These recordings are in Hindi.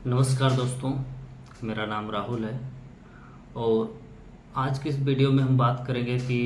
नमस्कार दोस्तों, मेरा नाम राहुल है और आज की इस वीडियो में हम बात करेंगे कि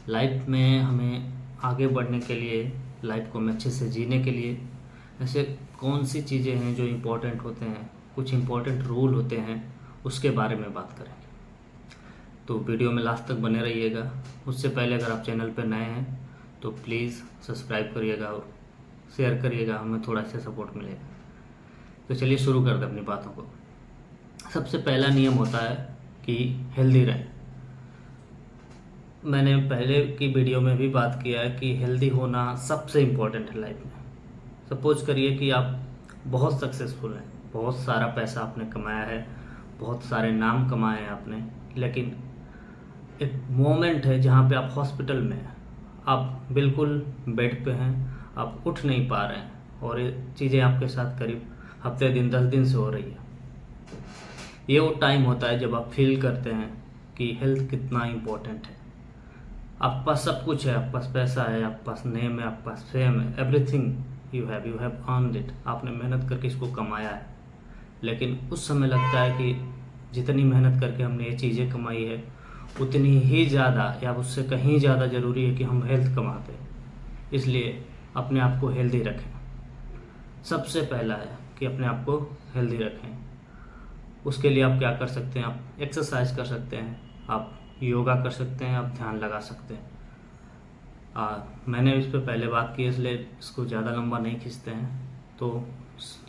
लाइफ में हमें आगे बढ़ने के लिए, लाइफ को हमें अच्छे से जीने के लिए ऐसे कौन सी चीज़ें हैं जो इम्पोर्टेंट होते हैं, कुछ इम्पोर्टेंट रूल होते हैं, उसके बारे में बात करेंगे। तो वीडियो में लास्ट तक बने रहिएगा। उससे पहले अगर आप चैनल पर नए हैं तो प्लीज़ सब्सक्राइब करिएगा और शेयर करिएगा, हमें थोड़ा सा सपोर्ट मिलेगा। तो चलिए शुरू कर दें अपनी बातों को। सबसे पहला नियम होता है कि हेल्दी रहें। मैंने पहले की वीडियो में भी बात किया है कि हेल्दी होना सबसे इम्पोर्टेंट है लाइफ में। सपोज करिए कि आप बहुत सक्सेसफुल हैं, बहुत सारा पैसा आपने कमाया है, बहुत सारे नाम कमाए हैं आपने, लेकिन एक मोमेंट है जहाँ पे आप हॉस्पिटल में हैं, आप बिल्कुल बेड पे हैं, आप उठ नहीं पा रहे हैं और ये चीज़ें आपके साथ करीब हफ्ते दिन 10 दिन से हो रही है। ये वो टाइम होता है जब आप फील करते हैं कि हेल्थ कितना इम्पोर्टेंट है। आपके पास सब कुछ है, आपके पास पैसा है, आपके पास नेम है, आपके पास फेम है, everything you have earned it. आपने मेहनत करके इसको कमाया है, लेकिन उस समय लगता है कि जितनी मेहनत करके हमने ये चीज़ें कमाई है उतनी ही ज़्यादा या उससे कहीं ज़्यादा ज़रूरी है कि हम हेल्थ कमाते हैं। इसलिए अपने आप को हेल्दी रखें। सबसे पहला है कि अपने आप को हेल्दी रखें। उसके लिए आप क्या कर सकते हैं? आप एक्सरसाइज कर सकते हैं, आप योगा कर सकते हैं, आप ध्यान लगा सकते हैं। मैंने इस पर पहले बात की इसलिए इसको ज़्यादा लंबा नहीं खींचते हैं। तो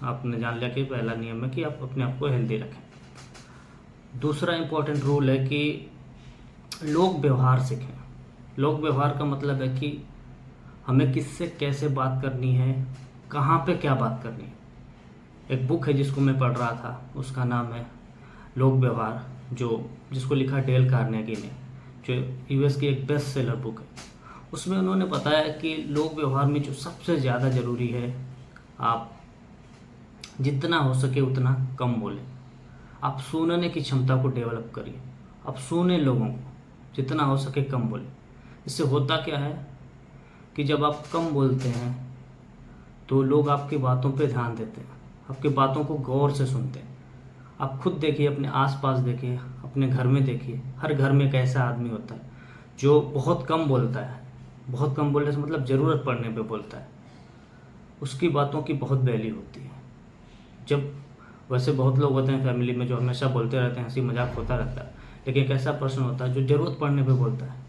आपने जान लिया कि पहला नियम है कि आप अपने आप को हेल्दी रखें। दूसरा इम्पोर्टेंट रूल है कि लोक व्यवहार सीखें। लोक व्यवहार का मतलब है कि हमें किससे कैसे बात करनी है, कहाँ पे क्या बात करनी है। एक बुक है जिसको मैं पढ़ रहा था, उसका नाम है लोक व्यवहार, जिसको लिखा डेल कार्नेगी ने, जो यूएस की एक बेस्ट सेलर बुक है। उसमें उन्होंने बताया कि लोक व्यवहार में जो सबसे ज़्यादा ज़रूरी है, आप जितना हो सके उतना कम बोलें। आप सुनने की क्षमता को डेवलप करिए। आप सुने लोगों को, जितना हो सके कम बोलें। इससे होता क्या है कि जब आप कम बोलते हैं तो लोग आपकी बातों पे ध्यान देते हैं, आपकी बातों को गौर से सुनते हैं। आप खुद देखिए, अपने आसपास देखिए, अपने घर में देखिए, हर घर में एक ऐसा आदमी होता है जो बहुत कम बोलता है। बहुत कम बोलने से मतलब ज़रूरत पड़ने पे बोलता है। उसकी बातों की बहुत वैल्यू होती है। जब वैसे बहुत लोग होते हैं फैमिली में जो हमेशा बोलते रहते हैं, हंसी मजाक होता रहता है, लेकिन एक ऐसा पर्सन होता है जो ज़रूरत पड़ने पे बोलता है,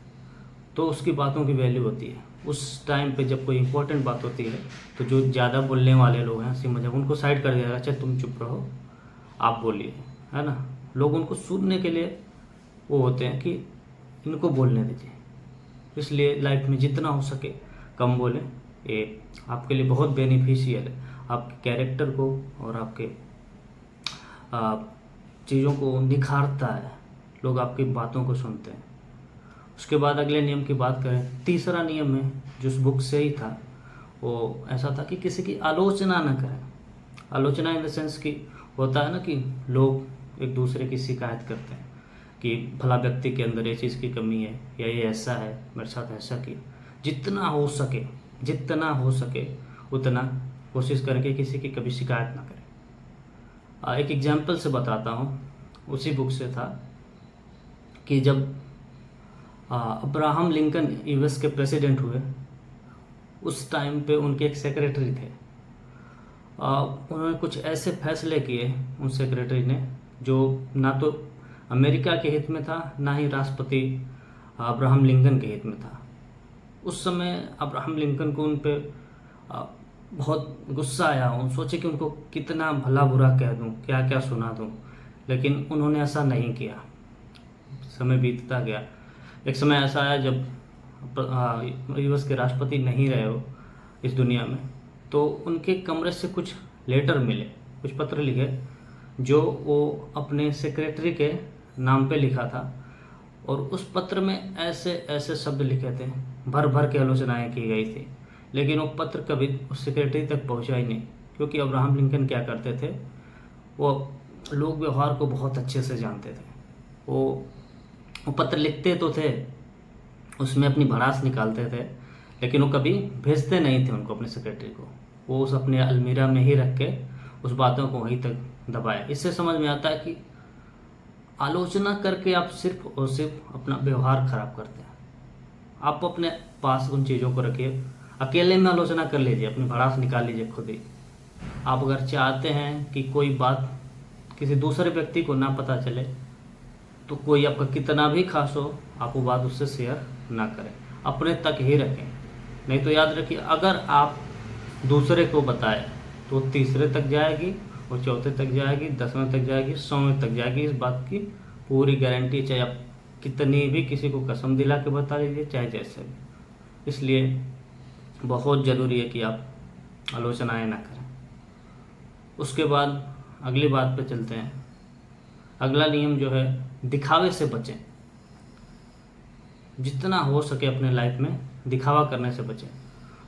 तो उसकी बातों की वैल्यू होती है। उस टाइम पे जब कोई इंपॉर्टेंट बात होती है तो जो ज़्यादा बोलने वाले लोग हैं, हंसी मजाक, उनको साइड कर दिया जाएगा। अच्छा तुम चुप रहो, आप बोलिए, है ना। लोग उनको सुनने के लिए वो होते हैं कि इनको बोलने दीजिए। इसलिए लाइफ में जितना हो सके कम बोलें। ये आपके लिए बहुत बेनिफिशियल है, आपके कैरेक्टर को और आपके चीज़ों को निखारता है। लोग आपकी बातों को सुनते हैं। उसके बाद अगले नियम की बात करें, तीसरा नियम है जो उस बुक से ही था, वो ऐसा था कि किसी की आलोचना न करें। आलोचना इन द सेंस कि होता है ना कि लोग एक दूसरे की शिकायत करते हैं कि भला व्यक्ति के अंदर ये चीज़ की कमी है या ये ऐसा है, मेरे साथ ऐसा किया। जितना हो सके उतना कोशिश करें कि किसी की कभी शिकायत ना करें। एक एग्जाम्पल से बताता हूँ, उसी बुक से था कि जब अब्राहम लिंकन यूएस के प्रेसिडेंट हुए, उस टाइम पे उनके एक सेक्रेटरी थे। उन्होंने कुछ ऐसे फैसले किए उन सेक्रेटरी ने जो ना तो अमेरिका के हित में था, ना ही राष्ट्रपति अब्राहम लिंकन के हित में था। उस समय अब्राहम लिंकन को उन पे बहुत गुस्सा आया। उन सोचे कि उनको कितना भला बुरा कह दूं, क्या क्या सुना दूं, लेकिन उन्होंने ऐसा नहीं किया। समय बीतता गया। एक समय ऐसा आया जब यूएस के राष्ट्रपति नहीं रहे हो इस दुनिया में, तो उनके कमरे से कुछ लेटर मिले, कुछ पत्र लिखे जो वो अपने सेक्रेटरी के नाम पे लिखा था। और उस पत्र में ऐसे ऐसे शब्द लिखे थे, भर भर के आलोचनाएं की गई थी, लेकिन वो पत्र कभी उस सेक्रेटरी तक पहुंचा ही नहीं। क्योंकि अब्राहम लिंकन क्या करते थे, वो लोक व्यवहार को बहुत अच्छे से जानते थे। वो पत्र लिखते तो थे, उसमें अपनी भड़ास निकालते थे, लेकिन वो कभी भेजते नहीं थे उनको, अपने सेक्रेटरी को। वो उस अपने अलमीरा में ही रख के उस बातों को वहीं तक दबाए। इससे समझ में आता है कि आलोचना करके आप सिर्फ और सिर्फ अपना व्यवहार खराब करते हैं। आप अपने पास उन चीज़ों को रखिए, अकेले में आलोचना कर लीजिए, अपनी भड़ास निकाल लीजिए खुद ही। आप अगर चाहते हैं कि कोई बात किसी दूसरे व्यक्ति को ना पता चले, तो कोई आपका कितना भी खास हो, आप वो बात उससे शेयर ना करें, अपने तक ही रखें। नहीं तो याद रखिए, अगर आप दूसरे को बताएं तो तीसरे तक जाएगी, और चौथे तक जाएगी, 10वें तक जाएगी, 100वें तक जाएगी। इस बात की पूरी गारंटी, चाहे आप कितनी भी किसी को कसम दिला के बता लीजिए, चाहे जैसे भी। इसलिए बहुत ज़रूरी है कि आप आलोचनाएं ना करें। उसके बाद अगली बात पे चलते हैं। अगला नियम जो है, दिखावे से बचें। जितना हो सके अपने लाइफ में दिखावा करने से बचें।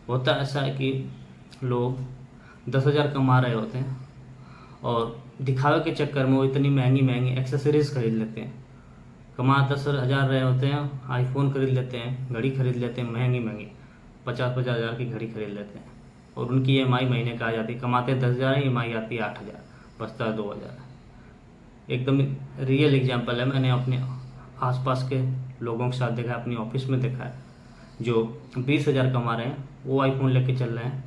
होता ऐसा है कि लोग 10,000 कमा रहे होते हैं और दिखावे के चक्कर में वो इतनी महंगी महंगी एक्सेसरीज खरीद लेते हैं। कमा 10,000 रहे होते हैं, आईफोन खरीद लेते हैं, घड़ी खरीद लेते हैं, महंगी महंगी 50-50 हज़ार की घड़ी खरीद लेते हैं, और उनकी EMI महीने का आ जाती है। कमाते 10,000 है, EMI आती है 8,000, बचता है 2,000। एकदम रियल एग्जांपल है, मैंने अपने आसपास के लोगों के साथ देखा है, अपनी ऑफिस में देखा है। जो 20,000 कमा रहे हैं वो आईफोन लेके चल रहे हैं,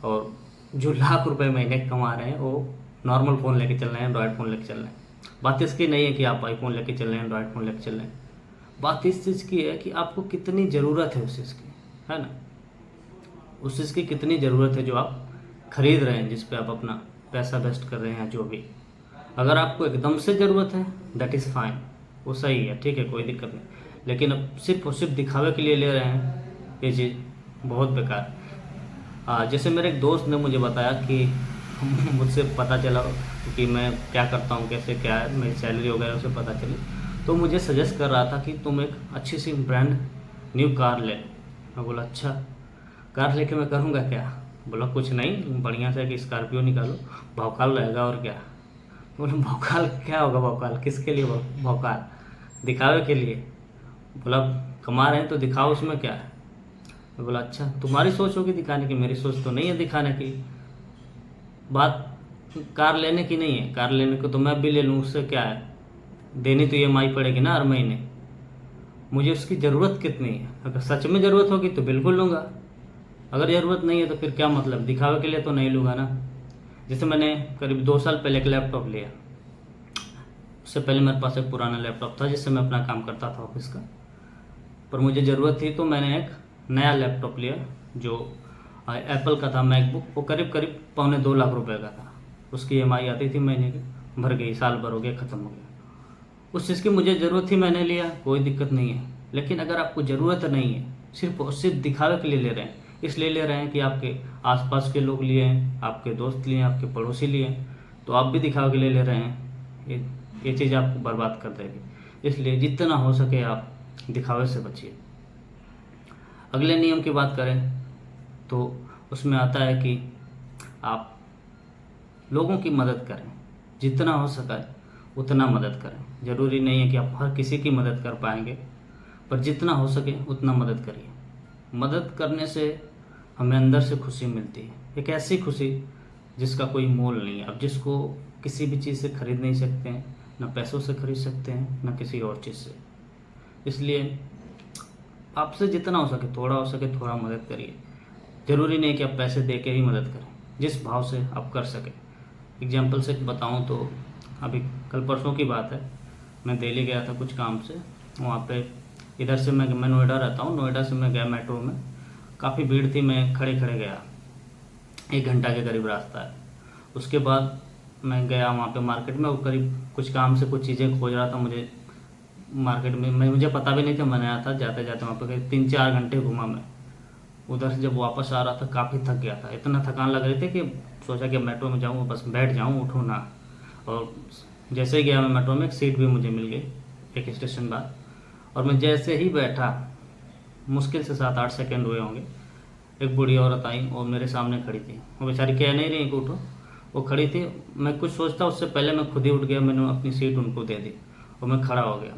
और जो लाख रुपए महीने कमा रहे हैं वो नॉर्मल फ़ोन लेके चल रहे हैं, एंड्रॉयड फ़ोन लेके चल रहे हैं। बात इसकी नहीं है कि आप आईफोन लेके चल रहे हैं, एंड्रॉयड फ़ोन लेके चल रहे हैं। बात इस चीज़ की है कि आपको कितनी ज़रूरत है उस चीज़ की, है ना। उस चीज़ की कितनी ज़रूरत है जो आप खरीद रहे हैं, जिस पे आप अपना पैसा वेस्ट कर रहे हैं, जो भी। अगर आपको एकदम से ज़रूरत है, दैट इज़ फाइन, वो सही है, ठीक है, कोई दिक्कत नहीं। लेकिन अब सिर्फ और सिर्फ दिखावे के लिए ले रहे हैं, ये चीज़ बहुत बेकार। जैसे मेरे एक दोस्त ने मुझे बताया कि मुझसे पता चला कि मैं क्या करता हूँ, कैसे क्या है, मेरी सैलरी वगैरह उसे पता चली, तो मुझे सजेस्ट कर रहा था कि तुम एक अच्छी सी ब्रांड न्यू कार ले। मैं बोला अच्छा, कार लेके मैं करूँगा क्या? बोला कुछ नहीं, बढ़िया से एक स्कॉर्पियो निकालो, भौकाल रहेगा और क्या। बोला भौकाल क्या होगा? भौकाल किसके लिए? भौकाल दिखावे के लिए। बोला कमा रहे हैं तो दिखाओ, उसमें क्या है। मैं बोला अच्छा, तुम्हारी सोच होगी दिखाने की, मेरी सोच तो नहीं है दिखाने की। बात कार लेने की नहीं है, कार लेने को तो मैं भी ले लूँ, उससे क्या है, देनी तो EMI पड़ेगी ना हर महीने। मुझे उसकी ज़रूरत कितनी है? अगर सच में ज़रूरत होगी तो बिल्कुल लूँगा, अगर ज़रूरत नहीं है तो फिर क्या मतलब, दिखावे के लिए तो नहीं लूँगा ना। जैसे मैंने करीब 2 साल पहले एक लैपटॉप लिया। उससे पहले मेरे पास एक पुराना लैपटॉप था जिससे मैं अपना काम करता था ऑफिस का, पर मुझे ज़रूरत थी तो मैंने एक नया लैपटॉप लिया जो एप्पल का था, मैकबुक। वो करीब करीब 2.25 लाख रुपए का था। उसकी EMI आती थी महीने की, भर गई, साल भर हो गया, ख़त्म हो गया। उस चीज़ की मुझे ज़रूरत थी, मैंने लिया, कोई दिक्कत नहीं है। लेकिन अगर आपको ज़रूरत नहीं है, सिर्फ और सिर्फ दिखावे के लिए ले रहे हैं, इसलिए ले रहे हैं कि आपके आसपास के लोग लिए हैं, आपके दोस्त लिए हैं, आपके पड़ोसी लिए हैं, तो आप भी दिखावे के लिए ले रहे हैं, ये चीज़ आपको बर्बाद कर देगी। इसलिए जितना हो सके आप दिखावे से बचिए। अगले नियम की बात करें तो उसमें आता है कि आप लोगों की मदद करें, जितना हो सके उतना मदद करें। ज़रूरी नहीं है कि आप हर किसी की मदद कर पाएंगे, पर जितना हो सके उतना मदद करिए। मदद करने से हमें अंदर से खुशी मिलती है, एक ऐसी खुशी जिसका कोई मोल नहीं है। अब जिसको किसी भी चीज़ से खरीद नहीं सकते हैं, ना पैसों से खरीद सकते हैं, ना किसी और चीज़ से। इसलिए आपसे जितना हो सके, थोड़ा हो सके थोड़ा मदद करिए। ज़रूरी नहीं कि आप पैसे दे के ही मदद करें, जिस भाव से आप कर सकें। एग्जाम्पल से बताऊं तो अभी कल परसों की बात है, मैं दिल्ली गया था कुछ काम से। वहाँ पे इधर से मैं नोएडा रहता हूँ, नोएडा से मैं गया मेट्रो में, काफ़ी भीड़ थी, मैं खड़े खड़े गया, 1 घंटा के करीब रास्ता है। उसके बाद मैं गया वहाँ पे मार्केट में, और करीब कुछ काम से कुछ चीज़ें खोज रहा था। मुझे मार्केट में मुझे पता भी नहीं था मैं आया था। जाते जाते वहाँ पे करीब 3-4 घंटे घूमा मैं। उधर से जब वापस आ रहा था काफ़ी थक गया था, इतना थकान लग रही थी कि सोचा कि मेट्रो में जाऊँ, बस बैठ जाऊँ, उठूँ ना। और जैसे ही गया मैं मेट्रो में, एक सीट भी मुझे मिल गई एक स्टेशन बाद, और मैं जैसे ही बैठा, मुश्किल से 7-8 सेकंड हुए होंगे, एक बूढ़ी औरत आई और मेरे सामने खड़ी थी। वो बेचारी कह नहीं रही कि उठो, वो खड़ी थी। मैं कुछ सोचता उससे पहले मैं खुद ही उठ गया, मैंने अपनी सीट उनको दे दी और मैं खड़ा हो गया।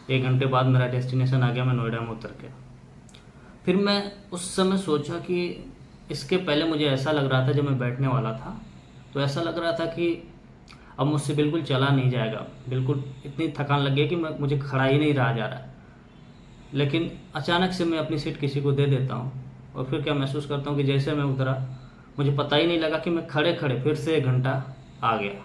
1 घंटे बाद मेरा डेस्टिनेशन आ गया, मैं नोएडा में उतर गया। फिर मैं उस समय सोचा कि इसके पहले मुझे ऐसा लग रहा था जब मैं बैठने वाला था तो ऐसा लग रहा था कि अब मुझसे बिल्कुल चला नहीं जाएगा, बिल्कुल इतनी थकान लग गई कि मुझे खड़ा ही नहीं रहा जा रहा है। लेकिन अचानक से मैं अपनी सीट किसी को दे देता हूँ और फिर क्या महसूस करता हूँ कि जैसे मैं उतरा, मुझे पता ही नहीं लगा कि मैं खड़े खड़े फिर से 1 घंटा आ गया।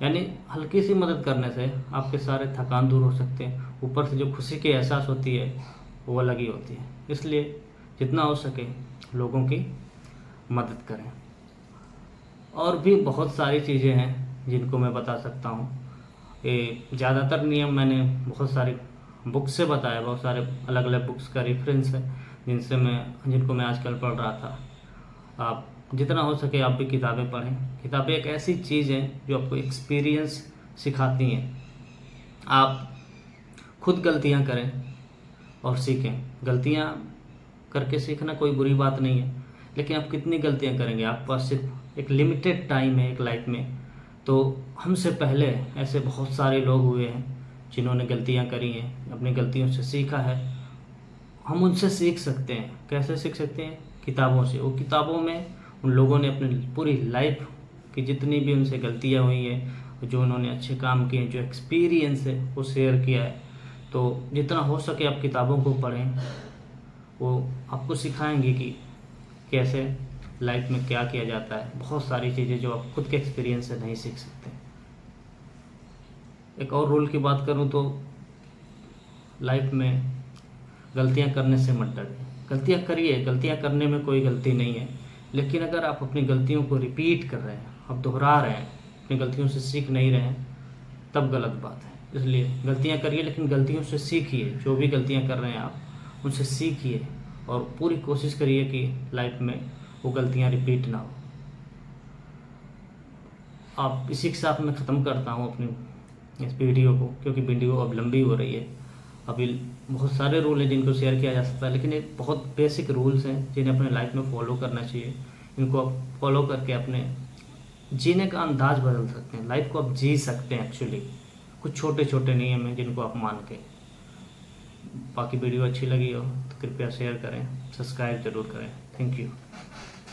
यानी हल्की सी मदद करने से आपके सारे थकान दूर हो सकते हैं, ऊपर से जो खुशी की एहसास होती है वो अलग ही होती है। इसलिए जितना हो सके लोगों की मदद करें। और भी बहुत सारी चीज़ें हैं जिनको मैं बता सकता हूँ। ये ज़्यादातर नियम मैंने बहुत सारी बुक्स से बताया, बहुत सारे अलग अलग बुक्स का रेफरेंस है जिनको मैं आजकल पढ़ रहा था। आप जितना हो सके आप भी किताबें पढ़ें। किताबें एक ऐसी चीज़ है जो आपको एक्सपीरियंस सिखाती हैं। आप खुद गलतियां करें और सीखें। गलतियां करके सीखना कोई बुरी बात नहीं है, लेकिन आप कितनी गलतियां करेंगे? आपके पास सिर्फ एक लिमिटेड टाइम है एक लाइफ में। तो हमसे पहले ऐसे बहुत सारे लोग हुए हैं जिन्होंने गलतियां करी हैं, अपनी गलतियों से सीखा है। हम उनसे सीख सकते हैं। कैसे सीख सकते हैं? किताबों से। वो किताबों में उन लोगों ने अपनी पूरी लाइफ की जितनी भी उनसे गलतियां हुई हैं, जो उन्होंने अच्छे काम किए हैं, जो एक्सपीरियंस है वो शेयर किया है। तो जितना हो सके आप किताबों को पढ़ें, वो आपको सिखाएंगे कि कैसे लाइफ में क्या किया जाता है। बहुत सारी चीज़ें जो आप खुद के एक्सपीरियंस से नहीं सीख सकते। एक और रूल की बात करूं तो लाइफ में गलतियां करने से मत डरिए। गलतियां करिए, गलतियां करने में कोई गलती नहीं है, लेकिन अगर आप अपनी गलतियों को रिपीट कर रहे हैं, आप दोहरा रहे हैं, अपनी गलतियों से सीख नहीं रहे हैं, तब गलत बात है। इसलिए गलतियां करिए, लेकिन गलतियों से सीखिए। जो भी गलतियां कर रहे हैं आप उनसे सीखिए और पूरी कोशिश करिए कि लाइफ में वो गलतियां रिपीट ना हो। आप इसी के साथ मैं ख़त्म करता हूँ अपनी इस वीडियो को, क्योंकि वीडियो अब लंबी हो रही है। अभी बहुत सारे रूल हैं जिनको शेयर किया जा सकता है, लेकिन एक बहुत बेसिक रूल्स हैं जिन्हें अपने लाइफ में फॉलो करना चाहिए। इनको आप फॉलो करके अपने जीने का अंदाज बदल सकते हैं, लाइफ को आप जी सकते हैं। एक्चुअली कुछ छोटे छोटे नियम हैं जिनको आप मान के। बाकी वीडियो अच्छी लगी हो तो कृपया शेयर करें, सब्सक्राइब जरूर करें। Thank you.